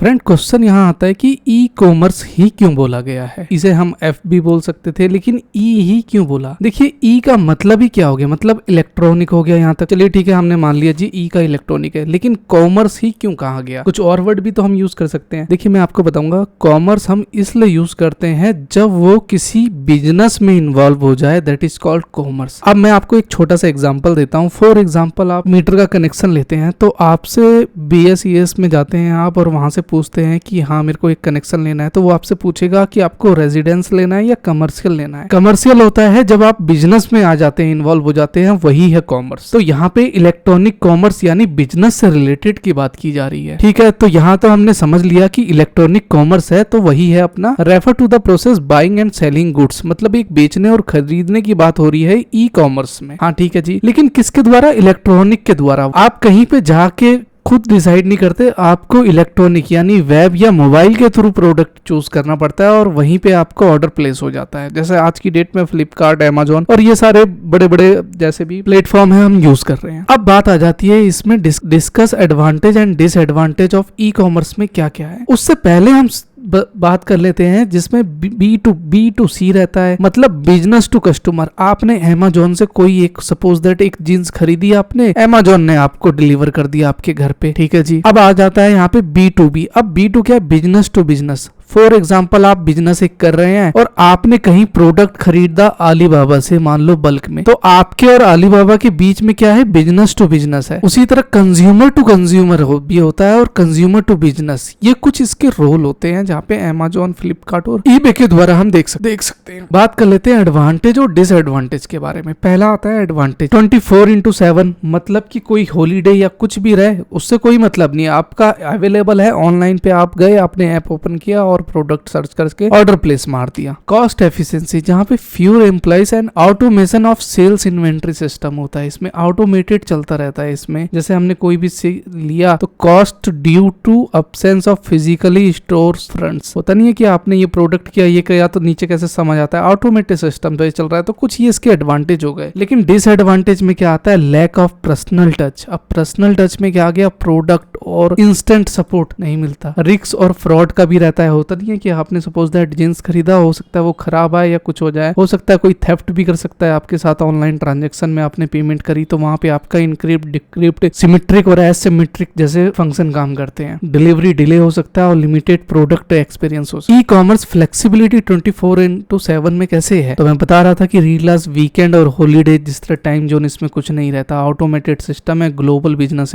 Friend question यहाँ आता है कि ई कॉमर्स ही क्यों बोला गया है। इसे हम एफ भी बोल सकते थे, लेकिन ई ही क्यों बोला। देखिए ई का मतलब ही क्या हो गया, मतलब इलेक्ट्रॉनिक हो गया यहाँ तक। चलिए ठीक है, हमने मान लिया जी ई का इलेक्ट्रॉनिक है, लेकिन कॉमर्स ही क्यों कहा गया। कुछ और वर्ड भी तो हम यूज कर सकते हैं। देखिए मैं आपको बताऊंगा, कॉमर्स हम इसलिए यूज करते हैं जब वो किसी बिजनेस में इन्वॉल्व हो जाए, दैट इज कॉल्ड कॉमर्स। अब मैं आपको एक छोटा सा एग्जांपल देता हूँ। फॉर एग्जांपल आप मीटर का कनेक्शन लेते हैं, तो आपसे BSES में जाते हैं आप और वहां से पूछते हैं कि हाँ मेरे को एक कनेक्शन लेना है, तो वो आपसे पूछेगा कि आपको रेजिडेंस लेना है या कमर्शियल लेना है। कमर्शियल होता है जब आप बिजनेस में आ जाते हैं, इन्वॉल्व हो जाते हैं, वही है कॉमर्स। तो यहाँ पे इलेक्ट्रॉनिक कॉमर्स यानी बिजनेस से रिलेटेड की बात की जा रही है। ठीक है, तो यहाँ तो हमने समझ लिया कि इलेक्ट्रॉनिक कॉमर्स है तो वही है अपना refer to the process buying and selling goods, मतलब एक बेचने और खरीदने की बात हो रही है ई कॉमर्स में। हाँ ठीक है जी, लेकिन किसके द्वारा, इलेक्ट्रॉनिक के द्वारा। आप कहीं पे जाके खुद डिसाइड नहीं करते, आपको इलेक्ट्रॉनिक यानी वेब या मोबाइल के थ्रू प्रोडक्ट चूज करना पड़ता है और वहीं पे आपको ऑर्डर प्लेस हो जाता है। जैसे आज की डेट में फ्लिपकार्ट, अमेजोन और ये सारे बड़े बड़े जैसे भी प्लेटफॉर्म है हम यूज कर रहे हैं। अब बात आ जाती है इसमें discuss advantage and disadvantage of e commerce में क्या क्या है। उससे पहले हम बात कर लेते हैं जिसमें B2C रहता है, मतलब बिजनेस टू कस्टमर। आपने अमेजोन से कोई एक सपोज दैट एक जीन्स खरीदी आपने, अमेजोन ने आपको डिलीवर कर दिया आपके घर पे। ठीक है जी, अब आ जाता है यहाँ पे B2B। अब B2 क्या है, business to business. For example आप बिजनेस एक कर रहे हैं और आपने कहीं प्रोडक्ट खरीदा अलीबाबा से, मान लो बल्क में, तो आपके और अलीबाबा के बीच में क्या है, बिजनेस टू बिजनेस है। उसी तरह कंज्यूमर टू कंज्यूमर भी होता है और कंज्यूमर टू बिजनेस, ये कुछ इसके रोल होते हैं जहाँ पे अमेजोन, फ्लिपकार्ट और ईबे के द्वारा हम देख सकते हैं। बात कर लेते हैं एडवांटेज और डिसएडवांटेज के बारे में। पहला आता है एडवांटेज, 24/7, मतलब कि कोई हॉलीडे या कुछ भी रहे उससे कोई मतलब नहीं है, आपका अवेलेबल है ऑनलाइन पे। आप गए, आपने ऐप ओपन किया और प्रोडक्ट सर्च करके ऑर्डर प्लेस मार दिया। कॉस्ट एफिशिएंसी, जहां पे fewer employees and automation of sales inventory system होता है, इसमें ऑटोमेटेड चलता रहता है। इसमें जैसे हमने कोई भी लिया तो cost due to absence of physically store fronts, होता नहीं है कि आपने ये प्रोडक्ट किया, ये किया तो नीचे कैसे समझ आता है, ऑटोमेटेड सिस्टम तो ये चल रहा है। तो कुछ ये इसके एडवांटेज हो गए। लेकिन डिसएडवांटेज में क्या आता है, लैक ऑफ पर्सनल टच। अब पर्सनल टच में क्या आ गया, प्रोडक्ट और इंस्टेंट सपोर्ट नहीं मिलता। रिस्क और फ्रॉड का भी रहता है। होता नहीं है कि आपने सपोज दैट जींस खरीदा, हो सकता है वो खराब आए या कुछ हो जाए, हो सकता है कोई थेफ्ट भी कर सकता है आपके साथ। ऑनलाइन ट्रांजैक्शन में आपने पेमेंट करी तो वहां पे आपका इनक्रिप्ट, डिक्रिप्ट, सिमेट्रिक और एसिमेट्रिक जैसे फंक्शन काम करते हैं। डिलीवरी डिले हो सकता है और लिमिटेड प्रोडक्ट एक्सपीरियंस हो सकता है। ई कॉमर्स फ्लेक्सिबिलिटी 24/7 में कैसे है, तो मैं बता रहा था कि रीलास, वीकेंड और हॉलीडे जिस तरह टाइम जोन इसमें कुछ नहीं रहता। ऑटोमेटेड सिस्टम है, global business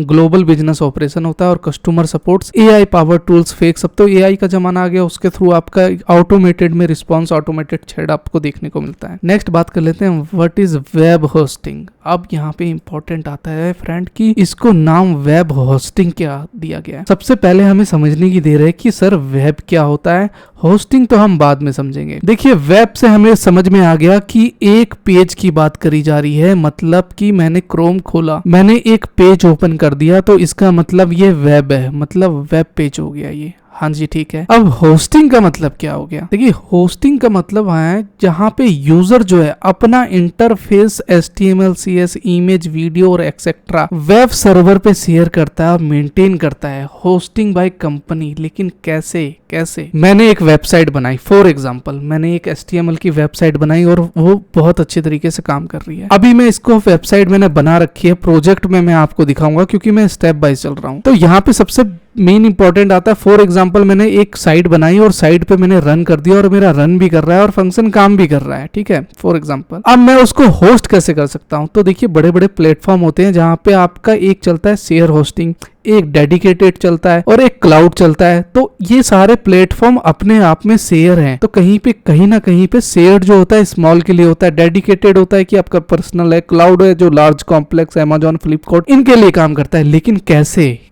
global business operation होता है और customer supports, AI power tools, fake सब तो AI का जमाना आ गया, उसके थ्रू आपका ऑटोमेटेड में रिस्पॉन्स, ऑटोमेटेड थ्रेड आपको देखने को मिलता है। नेक्स्ट बात कर लेते हैं, व्हाट इज वेब होस्टिंग। अब यहाँ पे इंपॉर्टेंट आता है फ्रेंड कि इसको नाम वेब होस्टिंग क्या दिया गया है। सबसे पहले हमें समझने की देर है कि सर वेब क्या होता है, होस्टिंग तो हम बाद में समझेंगे। देखिए वेब से हमें समझ में आ गया कि एक पेज की बात करी जा रही है, मतलब कि मैंने क्रोम खोला, मैंने एक पेज ओपन कर दिया तो इसका मतलब ये वेब है, मतलब वेब पेज हो गया ये। हाँ जी ठीक है। अब होस्टिंग का मतलब क्या हो गया, देखिए होस्टिंग का मतलब है जहां पे यूजर जो है अपना interface HTML, CS, image, video और एक्सेट्रा वेब सर्वर पे शेयर करता है और मेंटेन करता है। होस्टिंग बाय कंपनी, लेकिन कैसे मैंने एक वेबसाइट बनाई, फॉर एग्जांपल मैंने एक HTML की वेबसाइट बनाई और वो बहुत अच्छे तरीके से काम कर रही है। अभी मैं इसको वेबसाइट मैंने बना रखी है, प्रोजेक्ट में मैं आपको दिखाऊंगा क्योंकि मैं स्टेप बाय चल रहा हूँ। तो यहाँ पे सबसे मेन इंपॉर्टेंट आता है, फॉर एग्जांपल मैंने एक साइट बनाई और साइट पे मैंने रन कर दिया और मेरा रन भी कर रहा है और फंक्शन काम भी कर रहा है। ठीक है, फॉर एग्जांपल अब मैं उसको होस्ट कैसे कर सकता हूं, तो देखिए बड़े बड़े प्लेटफॉर्म होते हैं जहां पे आपका एक चलता है शेयर होस्टिंग, एक डेडिकेटेड चलता है और एक क्लाउड चलता है। तो ये सारे प्लेटफॉर्म अपने आप में शेयर हैं, तो कहीं ना कहीं पे शेयर जो होता है स्मॉल के लिए होता है, डेडिकेटेड होता है कि आपका पर्सनल है, क्लाउड है जो लार्ज कॉम्प्लेक्स, अमेजोन, फ्लिपकार्ट इनके लिए काम करता है। लेकिन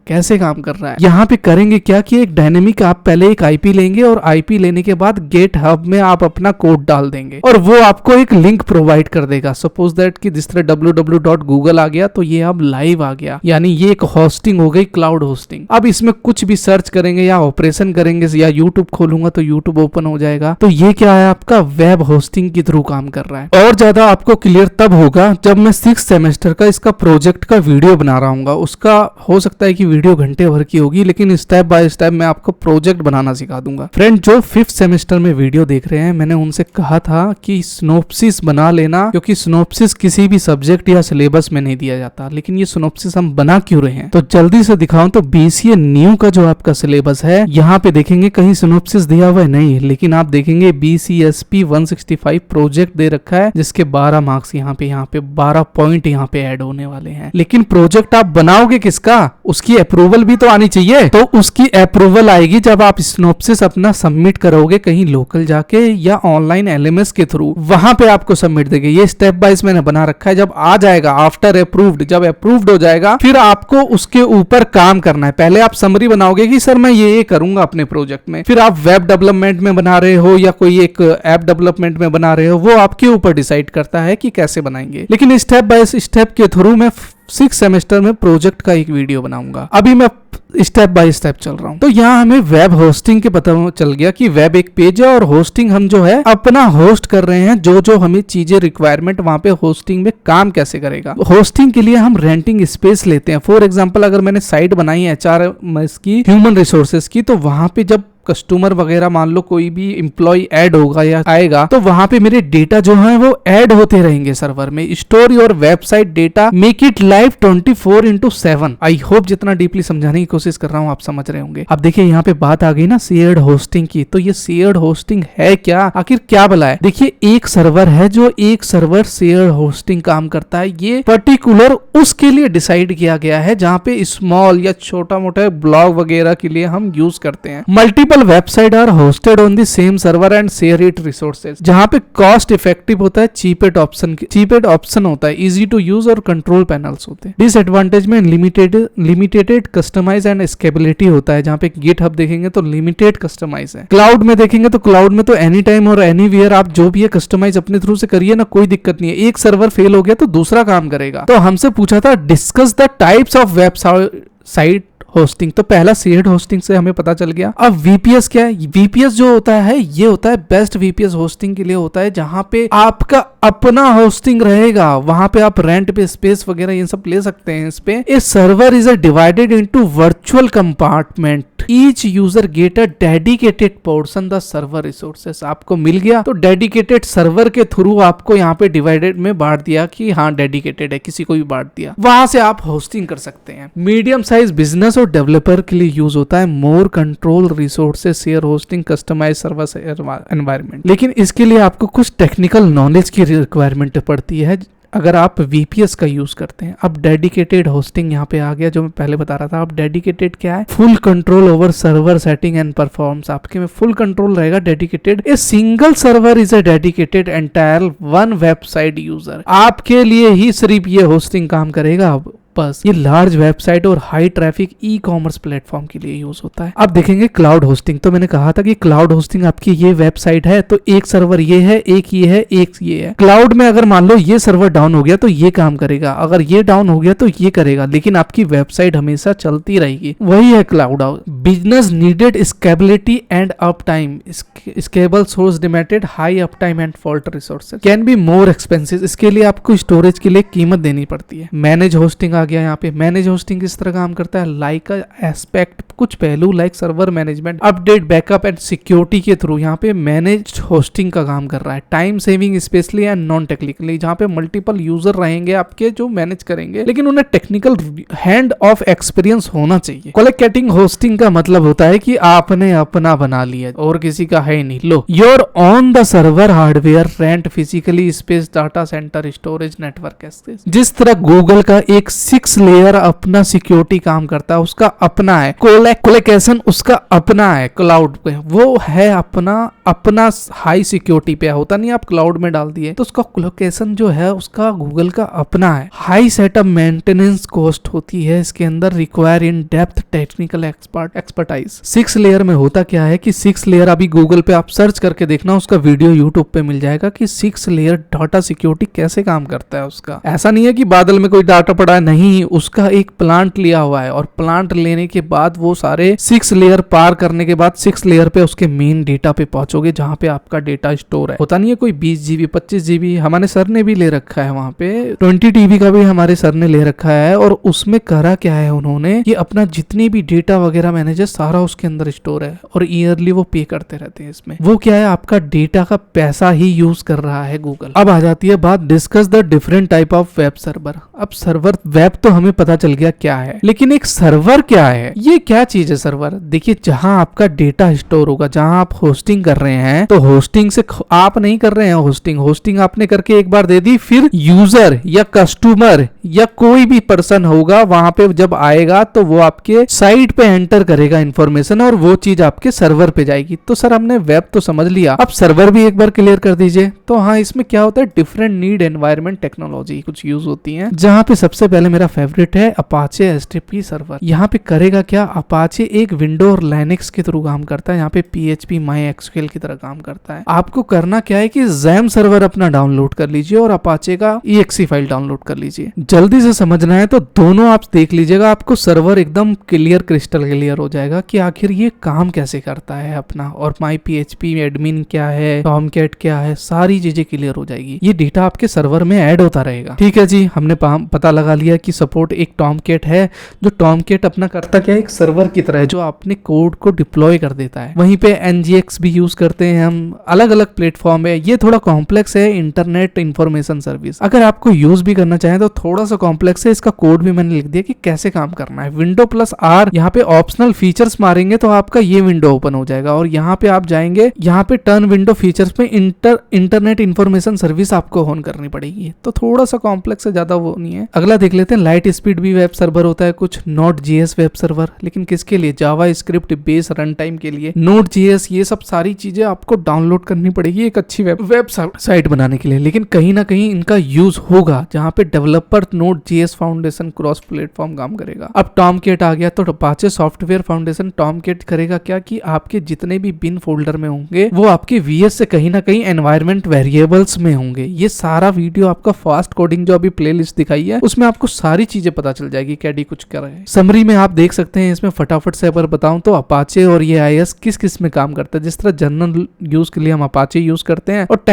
कैसे काम कर रहा है, यहाँ पे करेंगे क्या कि एक डायनेमिक, आप पहले एक IP लेंगे और IP लेने के बाद गेट हब में आप अपना कोड डाल देंगे और वो आपको एक लिंक प्रोवाइड कर देगा। सपोज दैट कि जिस तरह www.google आ गया तो ये अब लाइव आ गया, यानी ये एक होस्टिंग हो गई गई क्लाउड होस्टिंग। अब इसमें कुछ भी सर्च करेंगे या ऑपरेशन करेंगे या यूट्यूब खोलूंगा तो यूट्यूब ओपन हो जाएगा। तो ये क्या है, आपका वेब होस्टिंग के थ्रू काम कर रहा है। और ज्यादा आपको क्लियर तब होगा जब मैं 6th सेमेस्टर का इसका प्रोजेक्ट का वीडियो बना रहा हूँ। उसका हो सकता है कि वीडियो घंटे भर की होगी, लेकिन स्टेप बाय स्टेप मैं आपको प्रोजेक्ट बनाना सिखा दूंगा। फ्रेंड, जो 5th सेमेस्टर में वीडियो देख रहे हैं, मैंने उनसे कहा था कि सिनॉप्सिस बना लेना, क्योंकि सिनॉप्सिस किसी भी सब्जेक्ट या सिलेबस में नहीं दिया जाता। लेकिन ये सिनॉप्सिस हम बना क्यों रहे हैं, तो जल्दी से दिखाऊं तो BCA न्यू का जो आपका सिलेबस है, यहाँ पे देखेंगे कहीं सिनॉप्सिस दिया हुआ है नहीं, लेकिन आप देखेंगे BCSP 165 प्रोजेक्ट दे रखा है, जिसके 12 मार्क्स यहाँ पे 12 पॉइंट यहाँ पे ऐड होने वाले हैं। लेकिन प्रोजेक्ट आप बनाओगे किसका, उसकी अप्रूवल भी तो आनी चाहिए। तो उसकी अप्रूवल आएगी जब आप सिनॉप्सिस अपना सबमिट करोगे कहीं लोकल जाके या ऑनलाइन LMS के थ्रू, वहां पे आपको सबमिट देंगे। ये स्टेप बाइज मैंने बना रखा है। जब आ जाएगा आफ्टर अप्रूव्ड, जब अप्रूव्ड हो जाएगा फिर आपको उसके ऊपर काम करना है। पहले आप समरी बनाओगे कि सर मैं ये करूंगा अपने प्रोजेक्ट में, फिर आप वेब डेवलपमेंट में बना रहे हो या कोई एक ऐप डेवलपमेंट में बना रहे हो, वो आपके ऊपर डिसाइड करता है कि कैसे बनाएंगे। लेकिन स्टेप बाय स्टेप के थ्रू मैं 6th सेमेस्टर में प्रोजेक्ट का एक वीडियो बनाऊंगा। अभी मैं स्टेप बाय स्टेप चल रहा हूं। तो यहाँ हमें वेब होस्टिंग के पता चल गया कि वेब एक पेज है और होस्टिंग हम जो है अपना होस्ट कर रहे हैं। जो हमें चीजें रिक्वायरमेंट वहां पे होस्टिंग में काम कैसे करेगा। होस्टिंग के लिए हम रेंटिंग स्पेस लेते हैं। फॉर एग्जांपल, अगर मैंने साइट बनाई है HRMS की, ह्यूमन रिसोर्सेज की, तो वहां पे जब कस्टमर वगैरह मान लो कोई भी एम्प्लॉय ऐड होगा या आएगा, तो वहां पे मेरे डेटा जो है वो ऐड होते रहेंगे सर्वर में। Store your website data, make it live 24/7। I hope जितना डीपली समझाने की कोशिश कर रहा हूं आप समझ रहे होंगे। अब देखिए यहाँ पे बात आ गई ना शेयर्ड होस्टिंग की। तो ये शेयर्ड होस्टिंग है क्या, आखिर क्या भला है। देखिए एक सर्वर है जो एक सर्वर शेयर्ड होस्टिंग काम करता है। ये पर्टिकुलर उसके लिए डिसाइड किया गया है जहाँ पे स्मॉल या छोटा मोटा ब्लॉग वगैरह के लिए हम यूज करते हैं। Multiple website R hosted on the same server and share it resources. जहां पे कॉस्ट इफेक्टिव होता है, चीपेड ऑप्शन होता है, इजी टू यूज और कंट्रोल पैनल्स होते हैं। डिसएडवांटेज में लिमिटेड कस्टमाइज एंड स्केलेबिलिटी होता है। जहां पे गिटहब देखेंगे तो लिमिटेड कस्टमाइज है। क्लाउड में देखेंगे तो क्लाउड में तो एनी टाइम और एनीवेयर आप जो भी है कस्टमाइज अपने थ्रू से करिए ना, कोई दिक्कत नहीं है। एक सर्वर फेल हो गया तो दूसरा काम करेगा। तो हमसे पूछा था discuss the types of website hosting. तो पहला शेयर्ड होस्टिंग से हमें पता चल गया। अब VPS क्या है। VPS जो होता है ये होता है बेस्ट VPS होस्टिंग के लिए होता है, जहां पे आपका अपना होस्टिंग रहेगा। वहां पे आप रेंट पे स्पेस वगैरह ये सब ले सकते हैं। इस पे a server is divided into virtual compartment, each user get a dedicated portion the server resources. आपको मिल गया तो डेडिकेटेड सर्वर के थ्रू आपको यहाँ पे डिवाइडेड में बांट दिया कि हाँ डेडिकेटेड है, किसी को भी बांट दिया, वहां से आप होस्टिंग कर सकते हैं। मीडियम साइज बिजनेस और डेवलपर के लिए यूज होता है। More control resources share hosting customise server environment. लेकिन इसके लिए आपको कुछ टेक्निकल नॉलेज की रिक्वायरमेंट पड़ती है अगर आप VPS का यूज करते हैं। अब डेडिकेटेड होस्टिंग यहाँ पे आ गया जो मैं पहले बता रहा था। अब डेडिकेटेड क्या है, full control over server setting and performance. आपके में फुल कंट्रोल रहेगा। Dedicated a single server is a dedicated entire one website user. आपके लिए ही सिर्फ ये होस्टिंग काम करेगा। अब बस ये लार्ज वेबसाइट और हाई ट्रैफिक ई-कॉमर्स प्लेटफॉर्म के लिए यूज होता है। अब देखेंगे क्लाउड होस्टिंग। तो मैंने कहा था कि क्लाउड होस्टिंग आपकी ये वेबसाइट है तो एक सर्वर ये है, एक ये है, एक ये है। क्लाउड में अगर मान लो ये सर्वर डाउन हो गया तो ये काम करेगा, अगर ये डाउन हो गया तो ये करेगा, लेकिन आपकी वेबसाइट हमेशा चलती रहेगी। वही है cloud. Business needed scalability and up time, scalable source demanded high up time and fault resources, can be more expensive. इसके लिए आपको स्टोरेज के लिए कीमत देनी पड़ती है। मैनेज होस्टिंग आ गया यहाँ पे। मैनेज होस्टिंग किस तरह काम करता है, लाइक एस्पेक्ट, कुछ पहलू like server management, update, backup and security के थ्रू यहाँ पे मैनेज होस्टिंग का काम कर रहा है। Time saving specially and non technically, जहाँ पे मल्टीपल यूजर रहेंगे आपके जो मैनेज करेंगे, लेकिन उन्हें टेक्निकल हैंड ऑफ एक्सपीरियंस होना चाहिए। कोलैबोरेटिंग होस्टिंग का मतलब होता है कि आपने अपना बना लिया और किसी का है नहीं। लो your on the server hardware rent physically space data centre storage network access. जिस तरह गूगल का एक 6 लेयर अपना सिक्योरिटी काम करता है, उसका अपना है। कोलैबोरेशन उसका अपना है। क्लाउड पे वो है अपना हाई सिक्योरिटी पे होता नहीं, आप क्लाउड में डाल दिए तो उसका कोलैबोरेशन जो है उसका गूगल का अपना है। हाई सेटअप मेंटेनेंस कॉस्ट होती है इसके अंदर, require in depth technical expertise. 6 layer में होता क्या है कि 6 लेयर, अभी गूगल पे आप सर्च करके देखना, उसका वीडियो यूट्यूब पे मिल जाएगा कि 6 लेयर डाटा सिक्योरिटी कैसे काम करता है उसका। ऐसा नहीं है कि बादल में कोई डाटा पड़ा है, नहीं, उसका एक प्लांट लिया हुआ है और प्लांट लेने के बाद वो सारे 6 लेयर पार करने के बाद 6 लेयर पे उसके मेन डेटा पे पहुंचोगे जहां पे आपका डेटा स्टोर है। होता नहीं है कोई 20 GB 25 GB, हमारे सर ने भी ले रखा है, वहां पे 20 TB का भी हमारे सर ने ले रखा है। और उसमें करा क्या है उन्होंने कि अपना जितनी भी डेटा वगैरह मैनेजर सारा उसके अंदर स्टोर है और ईयरली वो पे करते रहते हैं इसमें। वो क्या है, आपका डेटा का पैसा ही यूज कर रहा है गूगल। अब आ जाती है बात, discuss the different type of web server. अब सर्वर, वेब तो हमें पता चल गया क्या है, लेकिन एक सर्वर क्या है, ये क्या चीज है सर्वर? देखिए, जहां आपका डेटा स्टोर होगा, जहां आप होस्टिंग कर रहे हैं, तो होस्टिंग से आप नहीं कर रहे हैं होस्टिंग आपने करके एक बार दे दी, फिर यूजर या कस्टमर या कोई भी पर्सन होगा वहां पे जब आएगा तो वो आपके साइट पे एंटर करेगा इंफॉर्मेशन और वो चीज आपके सर्वर पे जाएगी। तो सर हमने वेब तो समझ लिया, अब सर्वर भी एक बार क्लियर कर दीजिए। तो हाँ, इसमें क्या होता है, डिफरेंट नीड एनवायरनमेंट टेक्नोलॉजी कुछ यूज होती है, जहां पे सबसे पहले मेरा फेवरेट है अपाचे HTTP सर्वर। यहाँ पे करेगा क्या, अपाचे एक विंडो और लाइनक्स के थ्रू काम करता है, यहाँ पे PHP MySQL की तरह काम करता है। आपको करना क्या है कि XAMPP सर्वर अपना डाउनलोड कर लीजिए और अपाचे का exe फाइल डाउनलोड कर लीजिए। जल्दी से समझना है तो दोनों आप देख लीजिएगा, आपको सर्वर एकदम क्लियर, क्रिस्टल क्लियर हो जाएगा कि आखिर ये काम कैसे करता है अपना, और MyPHP एडमिन क्या है, टॉमकैट क्या है, सारी चीजें क्लियर हो जाएगी। ये डेटा आपके सर्वर में ऐड होता रहेगा। ठीक है जी, हमने पता लगा लिया कि सपोर्ट एक टॉमकैट है, जो टॉमकैट अपना करता क्या है, एक सर्वर की तरह है जो अपने कोड को डिप्लॉय कर देता है। वहीं पे NGX भी यूज करते हैं हम, अलग अलग प्लेटफॉर्म है। ये थोड़ा कॉम्प्लेक्स है, इंटरनेट इंफॉर्मेशन सर्विस। अगर आपको यूज भी करना चाहें तो थोड़ा सा कॉम्प्लेक्स है, इसका कोड भी मैंने लिख दिया कि कैसे काम करना है। Windows+R यहाँ पे ऑप्शनल फीचर्स मारेंगे तो आपका ये विंडो ओपन हो जाएगा और यहाँ पे आप जाएंगे, यहाँ पे टर्न विंडो फीचर्स पे इंटरनेट इंफॉर्मेशन सर्विस आपको ऑन करनी पड़ेगी। तो थोड़ा सा कॉम्प्लेक्स है, ज्यादा वो नहीं है। अगला देख लेते हैं, लाइट स्पीड भी वेब सर्वर होता है कुछ, Node.js वेब सर्वर, लेकिन किसके लिए, जावास्क्रिप्ट बेस रन टाइम के लिए। Node.js ये सब सारी चीजें आपको डाउनलोड करनी पड़ेगी एक अच्छी वेब साइट बनाने के लिए, लेकिन कहीं ना कहीं इनका यूज होगा जहाँ पे developer Node.js foundation cross platform काम करेगा। अब टॉमकैट आ गया, तो अपाचे सॉफ्टवेयर फाउंडेशन टॉमकैट करेगा क्या कि आपके जितने भी बिन फोल्डर में होंगे वो आपके VS से कहीं ना कहीं एनवायरमेंट वेरिएबल्स में होंगे। ये सारा वीडियो आपका फास्ट कोडिंग जो अभी प्लेलिस्ट दिखाई है उसमें आपको सारी चीजें पता चल जाएगी, कैडी कुछ कर रहे हैं। समरी में आप देख सकते हैं, इसमें फटाफट से अगर बताऊं तो अपाचे और ये IIS किस किस में काम करता है। जिस तरह जनरल यूज के लिए हम अपाचे यूज करते हैं और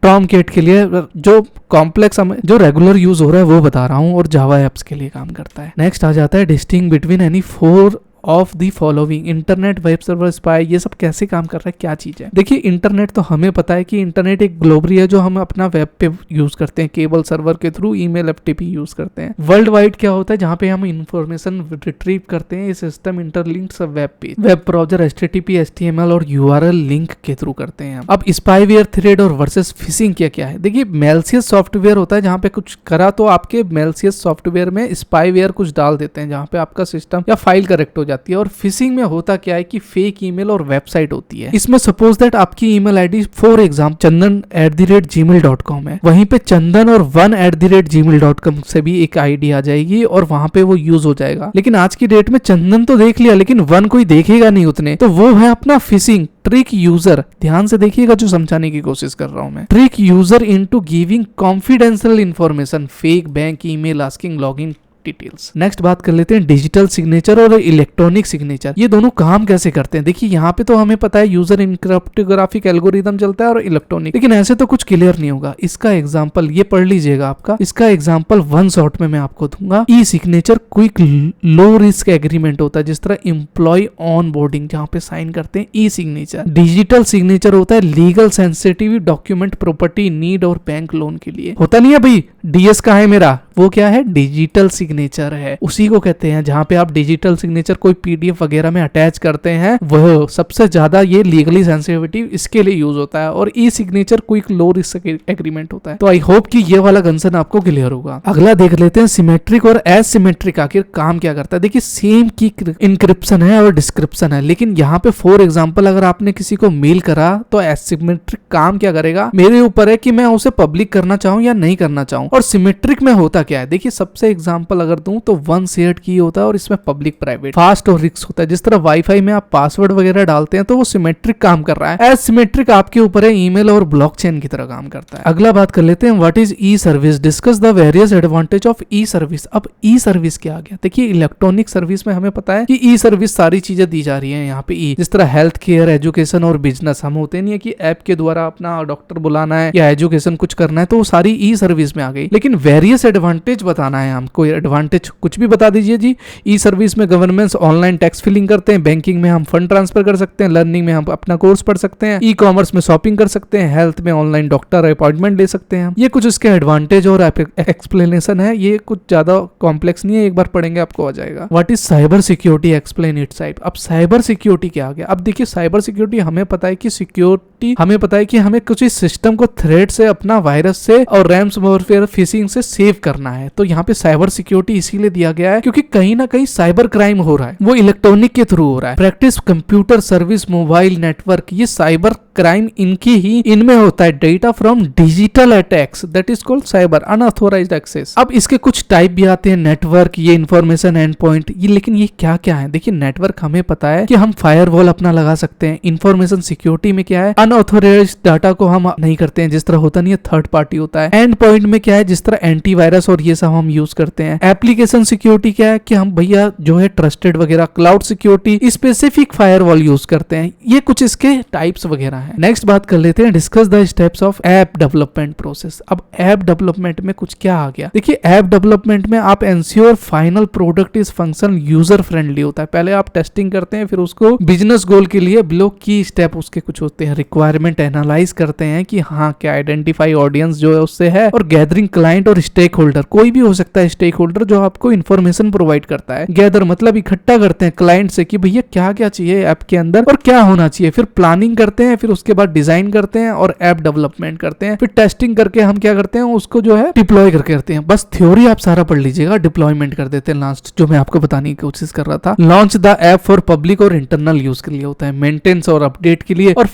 टॉमकैट के लिए जो कॉम्प्लेक्स जो रेगुलर यूज हो रहा है वो बता रहा हूँ, और जावा एप्स के लिए काम करता है। नेक्स्ट आ जाता है distinguish between any 4 of the following. Internet, web server, spy, ये सब कैसे काम कर रहा है, क्या चीज है। देखिए, इंटरनेट तो हमें पता है कि इंटरनेट एक ग्लोबरी है जो हम अपना वेब पे यूज करते हैं, केबल सर्वर के थ्रू, ईमेल FTP यूज करते हैं। वर्ल्ड वाइड क्या होता है, जहाँ पे हम इंफॉर्मेशन रिट्रीव करते हैं, सिस्टम इंटरलिंक्ड सब web page, web browser, HTTP, HTML और URL लिंक के थ्रू करते हैं। अब स्पाईवेयर, थ्रेड और वर्सेस फिशिंग क्या है। देखिए, मैलिशियस सॉफ्टवेयर होता है, जहाँ पे कुछ करा तो आपके मैलिशियस सॉफ्टवेयर में स्पाईवेयर कुछ डाल देते हैं जहाँ पे आपका सिस्टम या फाइल करेक्ट हो जाती है। और फिशिंग में होता क्या है कि फेक ईमेल और वेबसाइट होती है। इसमें सपोज दैट आपकी email ID for example chandan@gmail.com है, वहीं पे चंदन और 1@gmail.com से भी एक आईडी आ जाएगी और वहां पे वो यूज हो जाएगा। लेकिन आज की डेट में चंदन तो देख लिया, लेकिन 1 कोई देखेगा नहीं उतने, तो वो है अपना फिशिंग ट्रिक यूजर। ध्यान से देखिएगा जो समझाने की कोशिश कर रहा हूं मैं। Trick user into giving confidential information, fake bank email asking login details. Next बात कर लेते हैं डिजिटल सिग्नेचर और इलेक्ट्रॉनिक सिग्नेचर। ये दोनों काम कैसे करते हैं। देखिए, यहाँ पे तो हमें पता है यूजर इनक्रिप्टोग्राफिक एल्गोरिदम चलता है और इलेक्ट्रॉनिक, लेकिन ऐसे तो कुछ क्लियर नहीं होगा। इसका एग्जांपल ये पढ़ लीजिएगा आपका, इसका एग्जांपल 1 शॉट में मैं आपको दूंगा। E signature quick low risk agreement होता है, जिस तरह एम्प्लॉय ऑन बोर्डिंग जहाँ पे साइन करते हैं, ई सिग्नेचर। डिजिटल सिग्नेचर होता है legal sensitive document, property need और बैंक लोन के लिए। होता नहीं है भाई, DS का है मेरा, वो क्या है, डिजिटल सिग्नेचर है, उसी को कहते हैं। जहां पे आप डिजिटल सिग्नेचर कोई PDF वगैरह में अटैच करते हैं, वह सबसे ज्यादा ये लीगली सेंसिटिविटी इसके लिए यूज होता है। और e signature quick low risk agreement होता है। तो आई होप कि ये वाला कंसर्न आपको क्लियर होगा। अगला देख लेते हैं सिमेट्रिक और एसिमेट्रिक आखिर काम क्या करता है। देखिए, सेम की इंक्रिप्शन है और डिस्क्रिप्शन है, लेकिन यहाँ पे फॉर एग्जाम्पल अगर आपने किसी को मेल करा तो एसिमेट्रिक काम क्या करेगा, मेरे ऊपर है कि मैं उसे पब्लिक करना चाहूँ या नहीं करना चाहूँ। और सिमेट्रिक में होता होता क्या है, देखिए सबसे एग्जांपल अगर दूं तो वन शेयर्ड की होता है और इसमें पब्लिक प्राइवेट फास्ट और रिस्क होता है। जिस तरह वाईफाई में आप पासवर्ड वगैरह डालते हैं तो वो सिमेट्रिक काम कर रहा है, एसिमेट्रिक आपके ऊपर है, ईमेल और ब्लॉकचेन की तरह काम करता है। अगला बात कर लेते हैं what is E service, discuss the various advantage of E service. अब ई सर्विस क्या आ गया, देखिए इलेक्ट्रॉनिक सर्विस में हमें पता है कि ई सर्विस सारी चीजें दी जा रही है यहाँ पे ई, जिस तरह हेल्थ केयर, एजुकेशन और बिजनेस। हम होते नहीं है कि ऐप के द्वारा अपना डॉक्टर बुलाना है या एजुकेशन कुछ करना है तो वो सारी ई सर्विस में आ गई। लेकिन वेरियस एडवांटेज बताना है हमको, एडवांटेज कुछ भी बता दीजिए जी। ई सर्विस में गवर्नमेंट ऑनलाइन टैक्स फिलिंग करते हैं, बैंकिंग में हम फंड ट्रांसफर कर सकते हैं, लर्निंग में हम अपना कोर्स पढ़ सकते हैं, ई कॉमर्स में शॉपिंग कर सकते हैं, हेल्थ में ऑनलाइन डॉक्टर अपॉइंटमेंट ले सकते हैं। ये कुछ इसके एडवांटेज और एक्सप्लेनेशन है, ये कुछ ज्यादा कॉम्प्लेक्स नहीं है, एक बार पढ़ेंगे आपको आ जाएगा। What is cyber security, explain it type. अब साइबर सिक्योरिटी क्या आ गया, अब देखिए साइबर सिक्योरिटी हमें पता है कि सिक्योरिटी हमें पता है कि हमें कुछ इस सिस्टम को थ्रेट से, अपना वायरस से और रैंसमवेयर फिशिंग से सेव करना है। तो यहाँ पे साइबर सिक्योरिटी इसीलिए दिया गया है क्योंकि कहीं ना कहीं साइबर क्राइम हो रहा है, वो इलेक्ट्रॉनिक के थ्रू हो रहा है। Practice computer service, mobile network, ये साइबर क्राइम इनमें होता है। Data from digital attacks that is called cyber unauthorised access. अब इसके कुछ टाइप भी आते हैं, नेटवर्क, ये इंफॉर्मेशन एंड पॉइंट, ये लेकिन ये क्या क्या है, देखिए नेटवर्क हमें पता है कि हम फायरवॉल अपना लगा सकते हैं। इंफॉर्मेशन सिक्योरिटी में क्या है, अनऑथोराइज्ड डाटा को हम नहीं करते हैं, जिस तरह होता नहीं है थर्ड पार्टी होता है। एंड पॉइंट में क्या है, जिस तरह एंटीवायरस और ये सब हम यूज करते हैं। एप्लीकेशन सिक्योरिटी क्या है कि हम भैया जो है ट्रस्टेड वगैरह, cloud security specific firewall use करते हैं। ये कुछ इसके टाइप्स वगैरह है। नेक्स्ट बात कर लेते हैं, discuss the steps of app development process. अब ऐप डेवलपमेंट में कुछ क्या आ गया, देखिए ऐप डेवलपमेंट में आप ensure final product is function user friendly होता है। पहले आप टेस्टिंग करते हैं, फिर उसको बिजनेस गोल के लिए बिलो की स्टेप उसके कुछ होते हैं। रिक्वायरमेंट एनालाइज करते हैं कि हाँ क्या आइडेंटिफाई ऑडियंस जो है उससे है, और गैदरिंग क्लाइंट और स्टेक होल्डर, कोई भी हो सकता है स्टेक होल्डर जो आपको इन्फॉर्मेशन प्रोवाइड करता है। गैदर मतलब इकट्ठा करते हैं क्लाइंट से कि भैया क्या क्या चाहिए ऐप के अंदर और क्या होना चाहिए, फिर प्लानिंग करते हैं, फिर उसके बाद डिजाइन करते हैं और ऐप डेवलपमेंट करते हैं, फिर टेस्टिंग करके हम क्या करते हैं उसको जो है डिप्लॉय करके करते हैं। बस थ्योरी आप सारा पढ़ लीजिएगा, डिप्लॉयमेंट कर देते हैं लास्ट, जो मैं आपको बताने की कोशिश कर रहा था। Launch the app for public और इंटरनल यूज के लिए होता है, मेंटेनेंस और अपडेट के लिए, और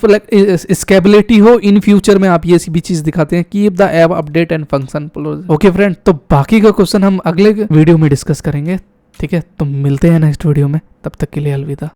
स्केलेबिलिटी हो इन फ्यूचर में आप ये भी चीज दिखाते हैं, keep the app update and function. Okay friend, तो बाकी का क्वेश्चन हम अगले वीडियो में डिस्कस करेंगे, ठीक है। तो मिलते हैं नेक्स्ट वीडियो में, तब तक के लिए अलविदा।